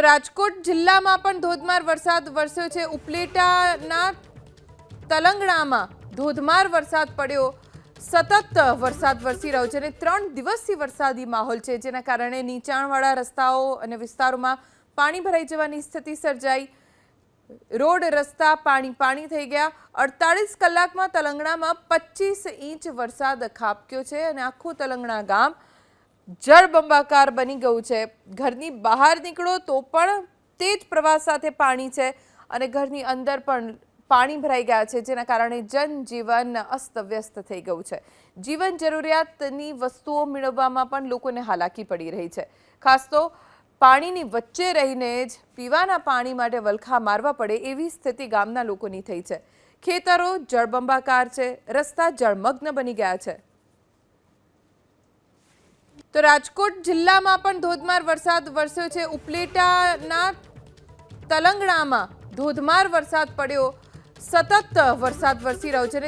તો રાજકોટ જિલ્લામાં પણ ધોધમાર વરસાદ વરસ્યો છે। ઉપલેટાના તલંગણામાં ધોધમાર વરસાદ પડ્યો। સતત વરસાદ વરસી રહ્યો છે અને 3 દિવસથી વરસાદી માહોલ છે, જેના કારણે નીચાણવાળા રસ્તાઓ અને વિસ્તારોમાં પાણી ભરાઈ જવાની સ્થિતિ સર્જાઈ। રોડ રસ્તા પાણી થઈ ગયા। 48 કલાકમાં તલંગણામાં 25 ઇંચ વરસાદ ખાબક્યો છે અને આખું તલંગણા ગામ જળબંબાકાર બની ગયું છે। ઘરની બહાર નીકળો તો પણ તેજ પ્રવાહ સાથે પાણી છે અને ઘરની અંદર પણ પાણી ભરાઈ ગયા છે, જેના કારણે જનજીવન અસ્તવ્યસ્ત થઈ ગયું છે। જીવન જરૂરિયાતની વસ્તુઓ મેળવવામાં પણ લોકોને હાલાકી પડી રહી છે। ખાસ તો પાણીની વચ્ચે રહીને જ પીવાના પાણી માટે વલખા મારવા પડે એવી સ્થિતિ ગામના લોકોની થઈ છે। ખેતરો જળબંબાકાર છે, રસ્તા જળમગ્ન બની ગયા છે। તો રાજકોટ જિલ્લામાં પણ ધોધમાર વરસાદ વરસ્યો છે। ઉપલેટાના તલંગણામાં ધોધમાર વરસાદ પડ્યો। સતત વરસાદ વરસી રહ્યો છે।